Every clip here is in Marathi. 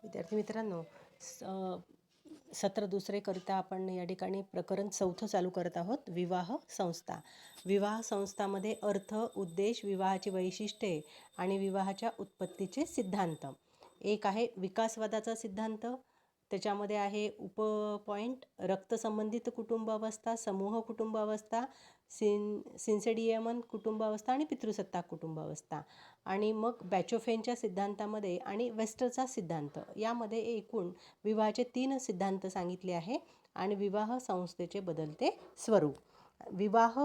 विद्यार्थी मित्रांनो, सत्र दुसरे करिता आपण या ठिकाणी प्रकरण 4 चालू करत आहोत. विवाह संस्था. विवाह संस्थामध्ये अर्थ, उद्देश, विवाहाची वैशिष्ट्ये आणि विवाहाच्या उत्पत्तीचे सिद्धांत. एक आहे विकासवादाचा सिद्धांत. त्याच्यामध्ये आहे पॉईंट रक्तसंबंधित कुटुंब अवस्था, समूह कुटुंब अवस्था, सिन्सेडियमन कुटुंब अवस्था आणि पितृसत्ताक कुटुंब अवस्था. आणि मग बॅचोफेनच्या सिद्धांतामध्ये आणि वेस्टरचा सिद्धांत यामध्ये एकूण विवाहाचे 3 सिद्धांत सांगितले आहे आणि विवाह संस्थेचे बदलते स्वरूप. विवाह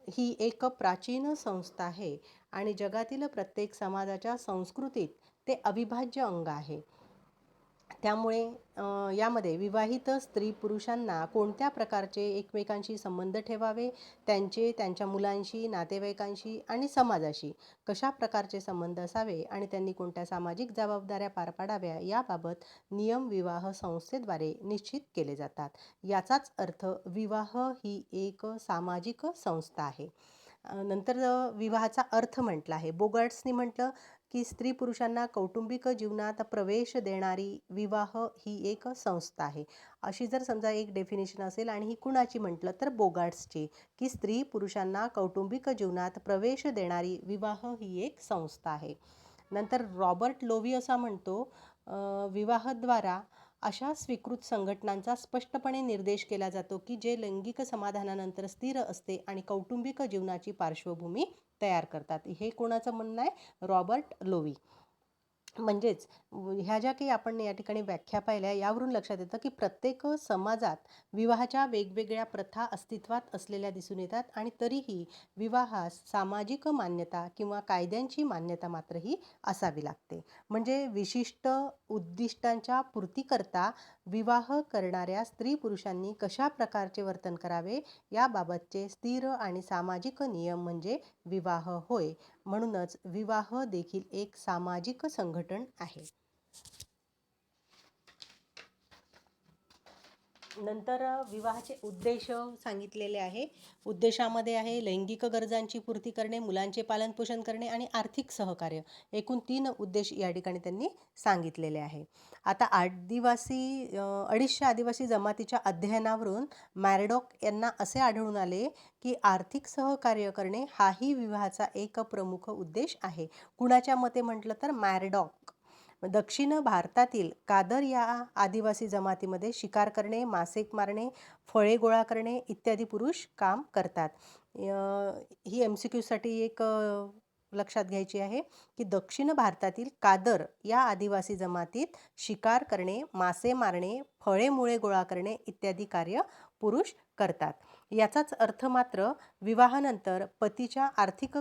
ही एक प्राचीन संस्था आहे आणि जगातील प्रत्येक समाजाच्या संस्कृतीत ते अविभाज्य अंग आहे. त्यामुळे यामध्ये विवाहित स्त्री पुरुषांना कोणत्या प्रकारचे एकमेकांशी संबंध ठेवावे, त्यांच्या मुलांशी, नातेवाईकांशी आणि समाजाशी कशा प्रकारचे संबंध असावे आणि त्यांनी कोणत्या सामाजिक जबाबदाऱ्या पार पाडाव्या याबाबत नियम विवाह संस्थेद्वारे निश्चित केले जातात. याचाच अर्थ विवाह ही एक सामाजिक संस्था आहे. नंतर विवाहाचा अर्थ म्हटला आहे. बोगार्ट्सनी म्हटलं की स्त्री पुरुषांना कौटुंबिक जीवनात प्रवेश देणारी विवाह ही एक संस्था आहे. अशी जर समजा एक डेफिनेशन असेल आणि ही कुणाची म्हटलं तर बोगार्ट्सची, की स्त्री पुरुषांना कौटुंबिक जीवनात प्रवेश देणारी विवाह ही एक संस्था आहे. नंतर रॉबर्ट लोवी असा म्हणतो, विवाहाद्वारा अशा स्वीकृत संघटनांचा स्पष्टपणे निर्देश केला जातो की जे लैंगिक समाधानानंतर स्थिर असते आणि कौटुंबिक जीवनाची पार्श्वभूमी तयार करतात. हे कोणाचं म्हणणं आहे? Robert Loewi. म्हणजेच ह्या ज्या काही आपण या ठिकाणी व्याख्या पाहिल्या यावरून लक्षात येतं की प्रत्येक समाजात विवाहाच्या वेगवेगळ्या प्रथा अस्तित्वात असलेल्या दिसून येतात आणि तरीही विवाहास सामाजिक मान्यता किंवा कायद्यांची मान्यता मात्रही असावी लागते. म्हणजे विशिष्ट उद्दिष्टांच्या पूर्तीकरता विवाह करणाऱ्या स्त्री पुरुषांनी कशा प्रकारचे वर्तन करावे याबाबतचे स्थिर आणि सामाजिक नियम म्हणजे विवाह होय. म्हणूनच विवाह देखील एक सामाजिक संघटन आहे. नंतर विवाहाचे उद्देश सांगितलेले आहे. उद्देशामध्ये आहे लैंगिक गरजांची पूर्ती करणे, मुलांचे पालनपोषण करणे आणि आर्थिक सहकार्य. एकूण 3 उद्देश या ठिकाणी त्यांनी सांगितलेले आहे. आता 250 आदिवासी जमातीच्या अध्ययनावरून मॅरडॉक यांना असे आढळून आले की आर्थिक सहकार्य करणे हाही विवाहाचा एक प्रमुख उद्देश आहे. कुणाच्या मते म्हटलं तर मॅरडॉक. दक्षिण भारतातील कादर या आदिवासी जमातीमध्ये शिकार करणे, मासे मारणे, फळे गोळा करणे इत्यादी पुरुष काम करतात. ही MCQसाठी एक लक्षात घ्यायची आहे की दक्षिण भारतातील कादर या आदिवासी जमातीत शिकार करणे, मासे मारणे, फळे मुळे गोळा करणे इत्यादी कार्य पुरुष करतात. याचाच अर्थ मात्र विवाहानंतर पतीच्या आर्थिक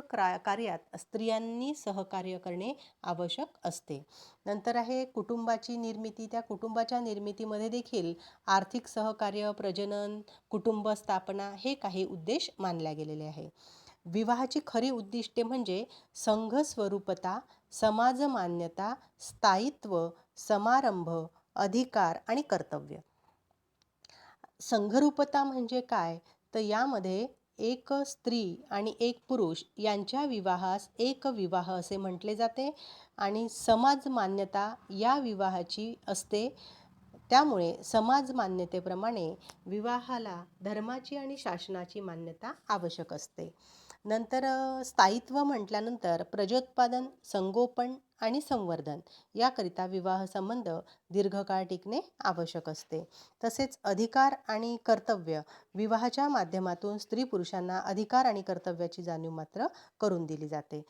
कार्यात स्त्रियांनी सहकार्य करणे आवश्यक असते. नंतर आहे कुटुंबाची निर्मिती. त्या कुटुंबाच्या निर्मितीमध्ये देखील आर्थिक सहकार्य, प्रजनन, कुटुंब स्थापना हे काही उद्देश मानल्या गेलेले आहे. विवाहाची खरी उद्दिष्टे म्हणजे संघ स्वरूपता, समाज मान्यता, स्थायित्व, समारंभ, अधिकार आणि कर्तव्य. संघरूपता म्हणजे काय? तर यामध्ये एक स्त्री आणि एक पुरुष यांच्या विवाहास एक विवाह असे म्हटले जाते आणि समाज मान्यता या विवाहाची असते. त्यामुळे समाज मान्यतेप्रमाणे विवाहाला धर्माची आणि शासनाची मान्यता आवश्यक असते. नंतर स्थायित्व म्हटल्यानंतर प्रजोत्पादन, संगोपन आणि संवर्धन याकरिता विवाह संबंध दीर्घकाळ टिकणे आवश्यक असते. तसेच अधिकार आणि कर्तव्य, विवाहाच्या माध्यमातून स्त्री पुरुषांना अधिकार आणि कर्तव्याची जाणीव मात्र करून दिली जाते.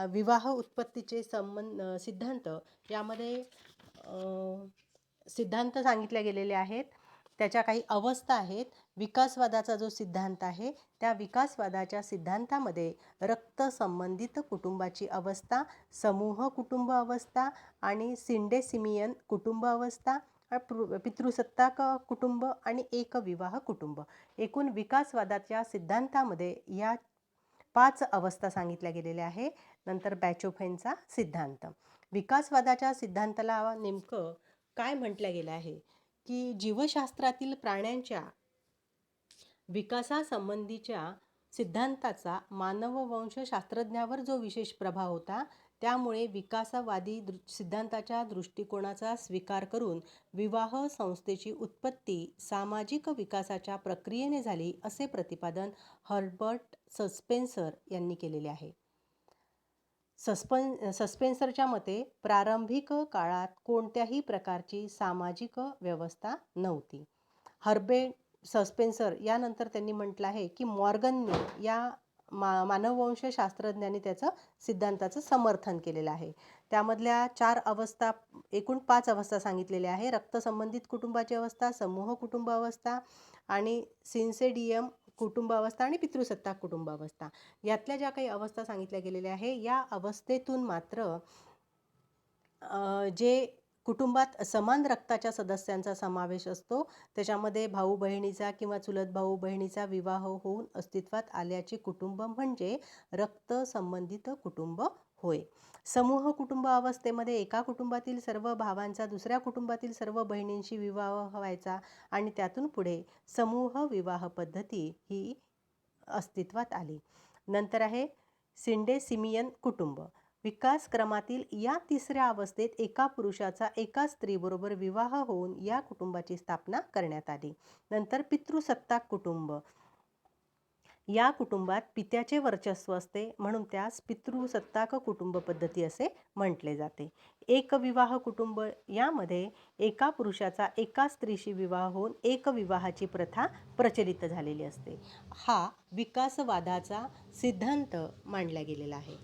विवाह उत्पत्तीचे सिद्धांत यामध्ये सिद्धांत सांगितले गेलेले आहेत. त्याच्या काही अवस्था आहेत. विकासवादाचा जो सिद्धांत आहे त्या विकासवादाच्या सिद्धांतामध्ये रक्त संबंधित कुटुंबाची अवस्था, समूह कुटुंब अवस्था आणि सिंडेसिमियन कुटुंब अवस्था, पितृसत्ताक कुटुंब आणि एकविवाह कुटुंब. एकूण विकासवादाच्या सिद्धांतामध्ये या 5 अवस्था सांगितल्या गेलेल्या आहे. नंतर बॅचोफेनचा सिद्धांत. विकासवादाच्या सिद्धांताला नेमकं काय म्हटलं गेलं आहे की जीवशास्त्रातील प्राण्यांच्या विकासासंबंधीच्या सिद्धांताचा मानववंशशास्त्रज्ञावर जो विशेष प्रभाव होता त्यामुळे विकासवादी सिद्धांताच्या दृष्टिकोनाचा स्वीकार करून विवाह संस्थेची उत्पत्ती सामाजिक विकासाच्या प्रक्रियेने झाली असे प्रतिपादन हर्बर्ट सस्पेन्सर यांनी केलेले आहे. सस्पेन्सरच्या मते प्रारंभिक काळात कोणत्याही प्रकारची सामाजिक व्यवस्था नव्हती. हर्बर्ट सस्पेन्सर यानंतर त्यांनी म्हटलं आहे की मॉर्गनने या मानववंश शास्त्रज्ञांनी त्याचं सिद्धांताचं समर्थन केलेलं आहे. त्यामधल्या 4 अवस्था, एकूण 5 अवस्था सांगितलेल्या आहे. रक्तसंबंधित कुटुंबाची अवस्था, समूह कुटुंब अवस्था आणि सिन्सेडियम कुटुंब अवस्था आणि पितृसत्ताक कुटुंब अवस्था. यातल्या ज्या काही अवस्था सांगितल्या गेलेल्या आहे, या अवस्थेतून मात्र जे कुटुंबात समान रक्ताच्या सदस्यांचा समावेश असतो, त्याच्यामध्ये भाऊ बहिणीचा किंवा चुलत भाऊ बहिणीचा विवाह होऊन अस्तित्वात आल्याचे कुटुंब म्हणजे रक्तसंबंधित कुटुंब होय. समूह कुटुंब अवस्थेमध्ये एका कुटुंबातील सर्व भावांचा दुसऱ्या कुटुंबातील सर्व बहिणींशी विवाह व्हायचा आणि त्यातून पुढे समूह विवाह पद्धती ही अस्तित्वात आली. नंतर आहे सिंडेसिमियन कुटुंब. विकासक्रमातील या 3ऱ्या अवस्थेत एका पुरुषाचा एका स्त्रीबरोबर विवाह होऊन या कुटुंबाची स्थापना करण्यात आली. नंतर पितृसत्ताक कुटुंब. या कुटुंबात पित्याचे वर्चस्व असते, म्हणून त्यास पितृसत्ताक कुटुंब पद्धती असे म्हटले जाते. एकविवाह कुटुंब. यामध्ये एका पुरुषाचा एका स्त्रीशी विवाह होऊन एकविवाहाची प्रथा प्रचलित झालेली असते. हा विकासवादाचा सिद्धांत मांडला गेलेला आहे.